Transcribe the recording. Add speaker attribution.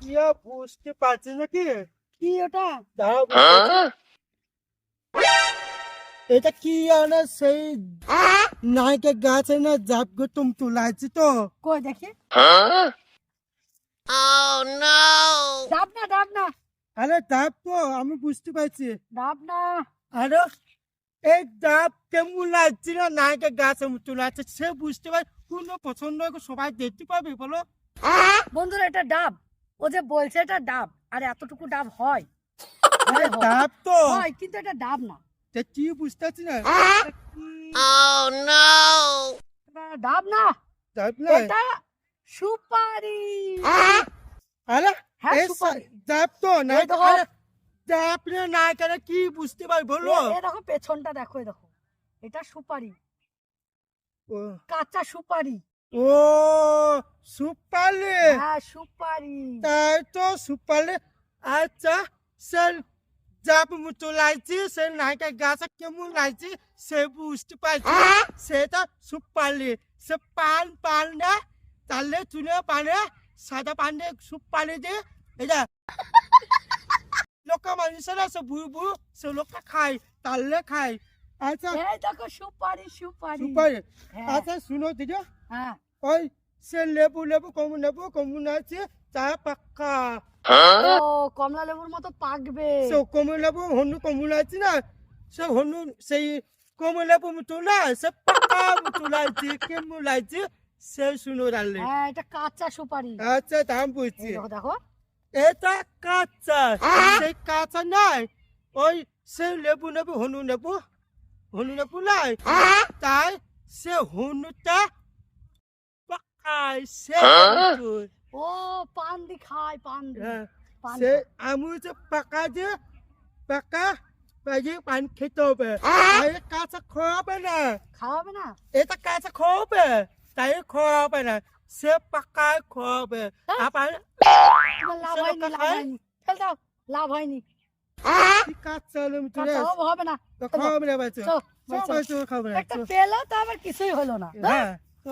Speaker 1: ইয়া বুঝতে পারছি না কি
Speaker 2: কি ওটা?
Speaker 1: দাঁড়াও বুঝতে- এটা কি আনা সেই নায়কের গাছে না জাপ গো তুম তুলাইছি তো
Speaker 2: কই দেখি। ডাব না, ডাব না,
Speaker 1: আরে ডাব তো আমি বুঝতে পারছি
Speaker 2: ডাব না।
Speaker 1: আরে এই ডাব কেমন লাগছে না নায়কের গাছে তুলাচ্ছে সে বুঝতে পারে কোনো পছন্দ করে সবাই দেখতে পাবে বলো
Speaker 2: বন্ধুরা এটা ডাব। ও যে বলছে এটা ডাব, আর এতটুকু ডাব হয়?
Speaker 1: আরে ডাব তো
Speaker 2: হয়, কিন্তু এটা ডাব না।
Speaker 1: তা কি বুঝতে পারছি না
Speaker 2: এটা ডাব না,
Speaker 1: ডাব না
Speaker 2: এটা সুপারি।
Speaker 1: আরে
Speaker 2: হ্যাঁ,
Speaker 1: এই
Speaker 2: সুপারি।
Speaker 1: ডাব তো না
Speaker 2: এই দেখো।
Speaker 1: আরে ডাব না নায়কের কি বুঝতে পারবে বলো
Speaker 2: এ দেখো পেছনটা দেখো, এ দেখো, এটা সুপারি,
Speaker 1: ও
Speaker 2: কাঁচা সুপারি।
Speaker 1: ও সুপালি
Speaker 2: হ্যাঁ সুপারি।
Speaker 1: তাই তো সুপালি আচ্ছা স্যার ডাব মুটো লাগছে সে নায়কের গাছে কেমন লাগছে সে বুঝতে পারছি সেটা সুপালি সে পান পান না তাহলে চুনে পানে সাদা পানে সুপালি দিয়ে এটা লোকা মানুষেরা সে বুড়ো বুড়ো সে লোকটা খায় তাহলে খায় আচ্ছা
Speaker 2: এই দেখো সুপারি, সুপারি।
Speaker 1: সুপারি
Speaker 2: হ্যাঁ,
Speaker 1: আচ্ছা শুনো দিদি
Speaker 2: হ্যাঁ।
Speaker 1: ওই সে লেবু লেবু কমন আছে তা পাক্কা
Speaker 2: ও কমলা লেবুর মতো পাকবে।
Speaker 1: সে কমন লেবু হনু কমন আছে না সে হনু সেই কমন লেবু মতো না সে পাক্কা মতো লাগছে কেমন লাগছে সে শুনো রাখলে
Speaker 2: হ্যাঁ এটা কাঁচা সুপারি।
Speaker 1: আচ্ছা দাম
Speaker 2: এই
Speaker 1: বুঝছি
Speaker 2: দেখো, দেখো।
Speaker 1: এটা কাঁচা সেই কাঁচা নাই ওই সে লেবু নেবু হনু নেবু নাই তাই সে হনুটা পাকায় সে হনুটো।
Speaker 2: ও পান দি খায়, পান দি।
Speaker 1: হ্যাঁ,
Speaker 2: পান
Speaker 1: সে
Speaker 2: খায়।
Speaker 1: আমি যে পাকা পাইয়ে পান খেতে হবে তাই কাঁচা খাওয়াবে না
Speaker 2: খাওয়াবে না?
Speaker 1: এটা কাঁচা খাওয়াবে তাই খাওয়াবে না সে পাকায় খাওয়াবে
Speaker 2: হ্যাঁ?
Speaker 1: আবার
Speaker 2: তোমার লাভ
Speaker 1: সে
Speaker 2: হয়নি,
Speaker 1: লোকটা
Speaker 2: লাভ
Speaker 1: খায়?
Speaker 2: হয়নি। ফেল দাও, লাভ হয়নি।
Speaker 1: কি কাঁচা লেবু তুলে
Speaker 2: কাঁচা হবে না।
Speaker 1: খাওয়াবে না বাচ্চা
Speaker 2: চো,
Speaker 1: সব বাচ্চা খাবে না
Speaker 2: একটা পেলো তো আবার কিছুই হলো না।
Speaker 1: হ্যাঁ